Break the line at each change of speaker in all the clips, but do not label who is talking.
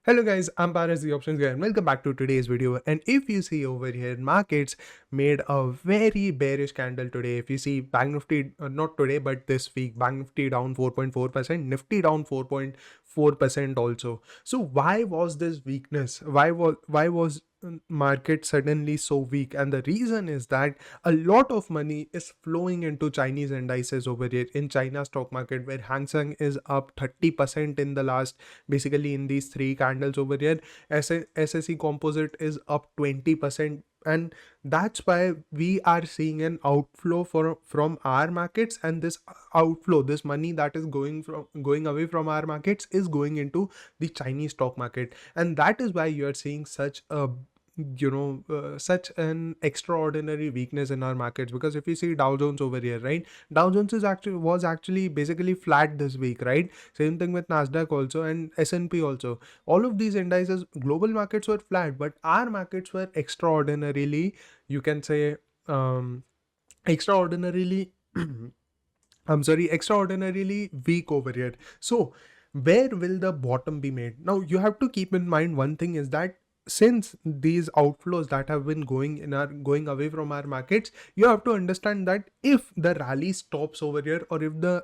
Hello guys, I'm Paras the Options Guy and welcome back to today's video. And if you see over here, markets made a very bearish candle today. If you see Bank Nifty, not today but this week, Bank Nifty down 4.4%, Nifty down 4.4% also. So why was this weakness? Why was market suddenly so weak? And the reason is that a lot of money is flowing into Chinese indices over here in China stock market, where Hang Seng is up 30% in the last, basically in these three candles over here. SSE composite is up 20%, and that's why we are seeing an outflow from our markets. And this outflow, this money that is going away from our markets, is going into the Chinese stock market. And that is why you are seeing such an extraordinary weakness in our markets. Because if you see Dow Jones over here, right, Dow Jones was actually basically flat this week, right? Same thing with Nasdaq also, and S&P also. All of these indices, global markets were flat, but our markets were extraordinarily, you can say, extraordinarily I'm sorry, extraordinarily weak over here. So where will the bottom be made? Now you have to keep in mind one thing, is that since these outflows that have been going away from our markets, you have to understand that if the rally stops over here, or if the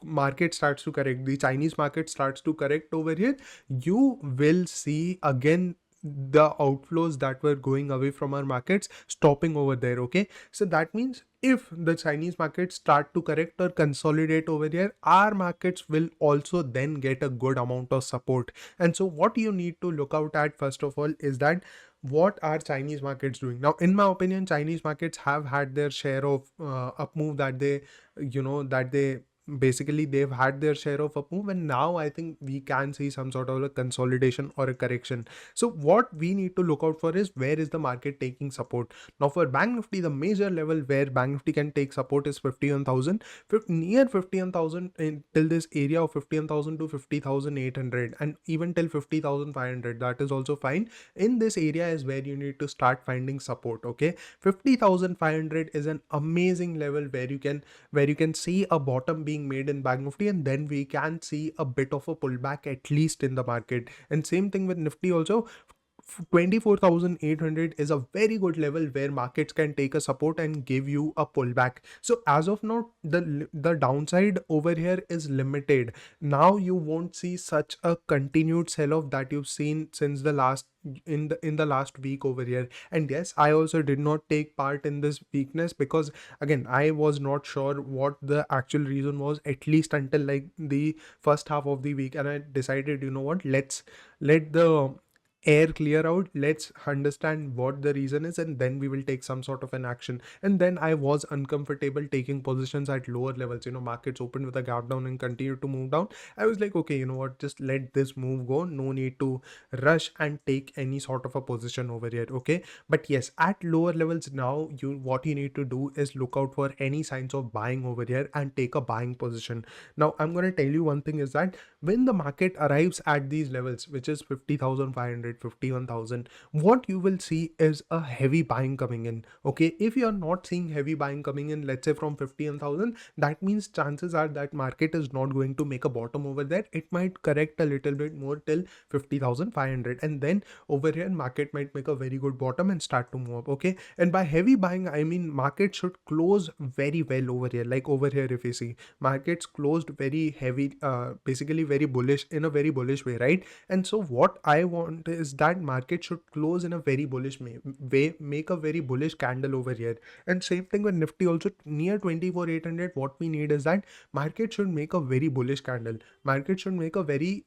market starts to correct, the Chinese market starts to correct over here, you will see again the outflows that were going away from our markets stopping over there. Okay, so that means if the Chinese markets start to correct or consolidate over here, our markets will also then get a good amount of support. And so what you need to look out at first of all is that what are Chinese markets doing now. In my opinion, Chinese markets have had their share of up move, that they basically they've had their share of up move, and now I think we can see some sort of a consolidation or a correction. So what we need to look out for is, where is the market taking support. Now for Bank Nifty, the major level where Bank Nifty can take support is 51,000, near 51,000, till this area of 51,000 to 50,800, and even till 50,500, that is also fine. In this area is where you need to start finding support. Okay, 50,500 is an amazing level where you can see a bottom being made in Bank Nifty, and then we can see a bit of a pullback at least in the market. And same thing with Nifty also. 24,800 is a very good level where markets can take a support and give you a pullback. So as of now, the downside over here is limited. Now you won't see such a continued sell off that you've seen since the last in the last week over here. And yes, I also did not take part in this weakness, because again, I was not sure what the actual reason was, at least until like the first half of the week. And I decided, you know what, let's let the air clear out, let's understand what the reason is, and then we will take some sort of an action. And then I was uncomfortable taking positions at lower levels. Markets opened with a gap down and continued to move down. I was like, okay, you know what, just let this move go, no need to rush and take any sort of a position over here. Okay, but yes, at lower levels now, what you need to do is look out for any signs of buying over here and take a buying position. Now I'm going to tell you one thing, is that when the market arrives at these levels, which is 50,500, 51,000, what you will see is a heavy buying coming in. Okay, if you are not seeing heavy buying coming in, let's say from 50,000, that means chances are that market is not going to make a bottom over there. It might correct a little bit more till 50,500, and then over here market might make a very good bottom and start to move up. Okay, and by heavy buying I mean market should close very well over here. Like over here, if you see, markets closed very heavy, basically very bullish, in a very bullish way, right? And so what I want is that market should close in a very bullish way, make a very bullish candle over here. And same thing with Nifty also, near 24,800, what we need is that market should make a very bullish candle. Market should make a very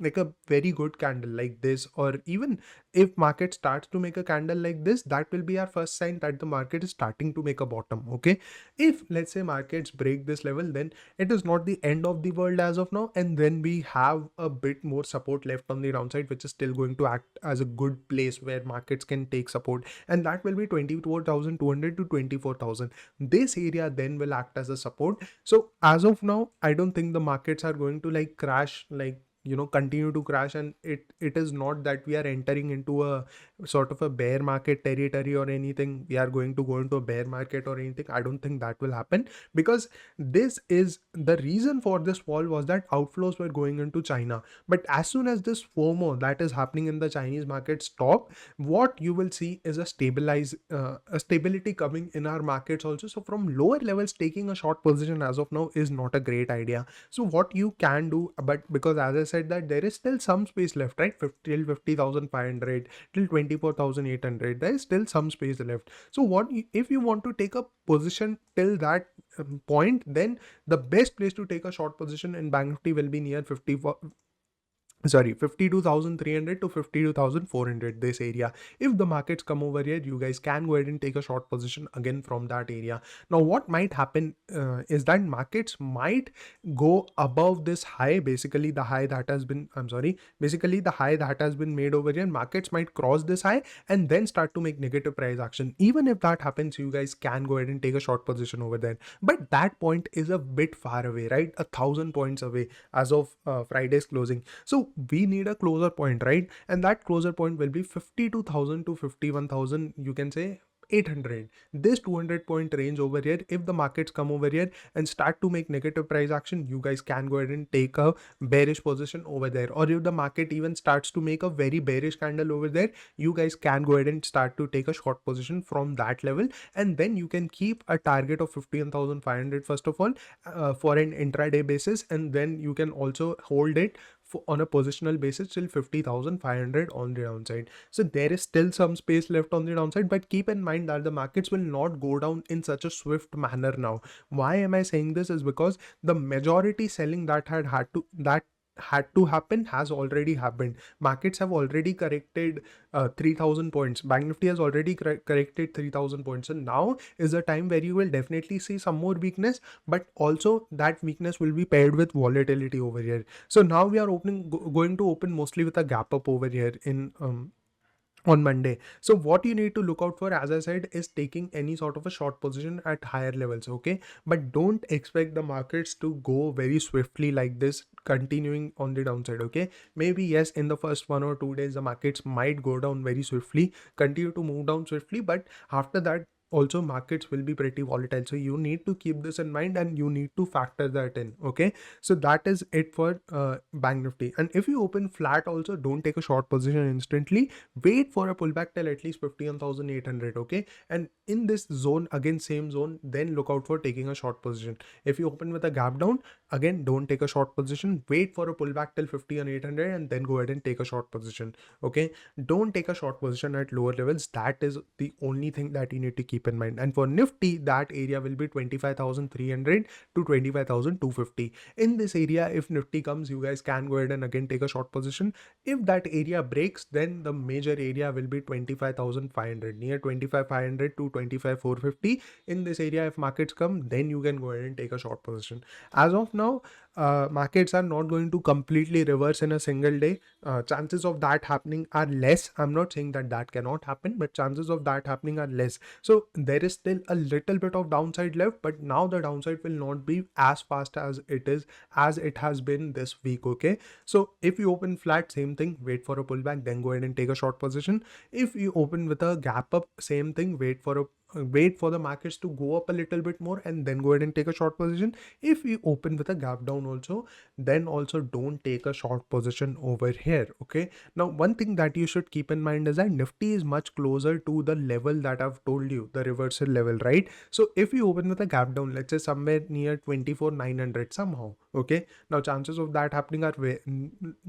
like a very good candle like this, or even if market starts to make a candle like this, that will be our first sign that the market is starting to make a bottom. Okay, if let's say markets break this level, then it is not the end of the world as of now, and then we have a bit more support left on the downside, which is still going to act as a good place where markets can take support, and that will be 24,200 to 24,000. This area then will act as a support. So as of now, I don't think the markets are going to like crash, like continue to crash. And it is not that we are entering into a sort of a bear market territory or anything, we are going to go into a bear market or anything. I don't think that will happen, because this is the reason for this fall was that outflows were going into China. But as soon as this FOMO that is happening in the Chinese market stop, what you will see is a stability coming in our markets also. So from lower levels, taking a short position as of now is not a great idea. So what you can do, but because as I said that there is still some space left, right? Till 50,500, till 24,800, there is still some space left. So if you want to take a position till that point, then the best place to take a short position in Bank Nifty will be near 52,300 to 52,400, this area. If the markets come over here, you guys can go ahead and take a short position again from that area. Now what might happen is that markets might go above this high, basically the high that has been made over here. Markets might cross this high and then start to make negative price action. Even if that happens, you guys can go ahead and take a short position over there, but that point is a bit far away, right? 1,000 points away as of Friday's closing. So we need a closer point, right? And that closer point will be 52,000 to 51,000, you can say 800. This 200 point range over here, if the markets come over here and start to make negative price action, you guys can go ahead and take a bearish position over there. Or if the market even starts to make a very bearish candle over there, you guys can go ahead and start to take a short position from that level. And then you can keep a target of 15,500 first of all for an intraday basis, and then you can also hold it on a positional basis till 50,500 on the downside. So there is still some space left on the downside, but keep in mind that the markets will not go down in such a swift manner now. Why am I saying this? Is because the majority selling that had to happen has already happened. Markets have already corrected 3,000 points. Bank Nifty has already corrected 3,000 points. So now is the time where you will definitely see some more weakness, but also that weakness will be paired with volatility over here. So now we are going to open mostly with a gap up over here in on Monday. So what you need to look out for, as I said, is taking any sort of a short position at higher levels, okay? But don't expect the markets to go very swiftly like this, continuing on the downside, okay? Maybe yes, in the first 1 or 2 days the markets might go down very swiftly, continue to move down swiftly, but after that also markets will be pretty volatile. So you need to keep this in mind and you need to factor that in, okay? So that is it for Bank Nifty. And if you open flat also, don't take a short position instantly. Wait for a pullback till at least 51,800, okay? And in this zone, again same zone, then look out for taking a short position. If you open with a gap down, again don't take a short position. Wait for a pullback till 50,800 and then go ahead and take a short position, okay? Don't take a short position at lower levels. That is the only thing that you need to keep in mind. And for Nifty, that area will be 25,300 to 25,250. In this area, if Nifty comes, you guys can go ahead and again take a short position. If that area breaks, then the major area will be 25,500, near 25,500 to 25,450. In this area, if markets come, then you can go ahead and take a short position. As of now, markets are not going to completely reverse in a single day. Chances of that happening are less. I'm not saying that that cannot happen, but chances of that happening are less. So there is still a little bit of downside left, but now the downside will not be as fast as it has been this week, okay? So if you open flat, same thing, wait for a pullback, then go ahead and take a short position. If you open with a gap up, same thing, wait for the markets to go up a little bit more and then go ahead and take a short position. If you open with a gap down also, then also don't take a short position over here, okay? Now one thing that you should keep in mind is that Nifty is much closer to the level that I've told you, the reversal level, right? So if you open with a gap down, let's say somewhere near 24,900 somehow, okay? Now chances of that happening are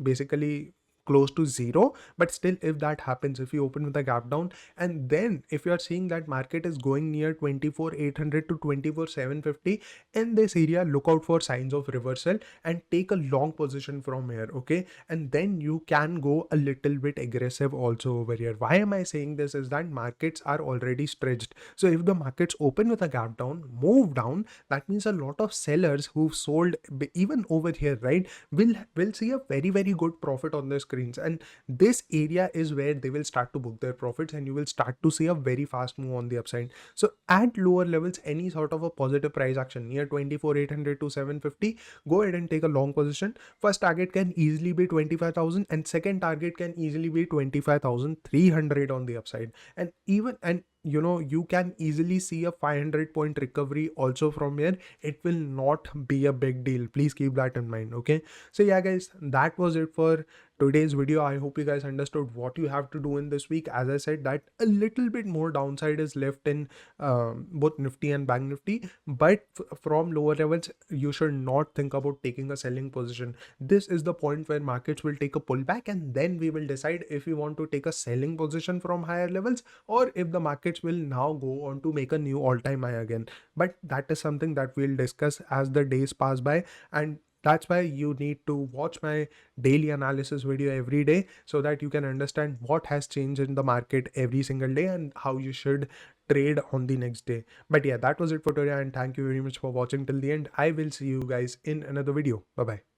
basically close to zero, but still if that happens, if you open with a gap down, and then if you are seeing that market is going near 24,800 to 24,750 in this area, look out for signs of reversal and take a long position from here, okay? And then you can go a little bit aggressive also over here. Why am I saying this? Is that markets are already stretched. So if the markets open with a gap down, move down, that means a lot of sellers who've sold even over here, right, will see a very good profit on this screens, and this area is where they will start to book their profits and you will start to see a very fast move on the upside. So at lower levels, any sort of a positive price action near 24,800 to 750, go ahead and take a long position. First target can easily be 25,000 and second target can easily be 25,300 on the upside. And even, and you know, you can easily see a 500 point recovery also from here. It will not be a big deal, please keep that in mind. Okay, so yeah guys, that was it for today's video. I hope you guys understood what you have to do in this week. As I said, that a little bit more downside is left in both Nifty and Bank Nifty, but from lower levels you should not think about taking a selling position. This is the point where markets will take a pullback, and then we will decide if we want to take a selling position from higher levels, or if the markets will now go on to make a new all-time high again. But that is something that we'll discuss as the days pass by, and that's why you need to watch my daily analysis video every day, so that you can understand what has changed in the market every single day and how you should trade on the next day. But yeah, that was it for today, and thank you very much for watching till the end. I will see you guys in another video. Bye bye.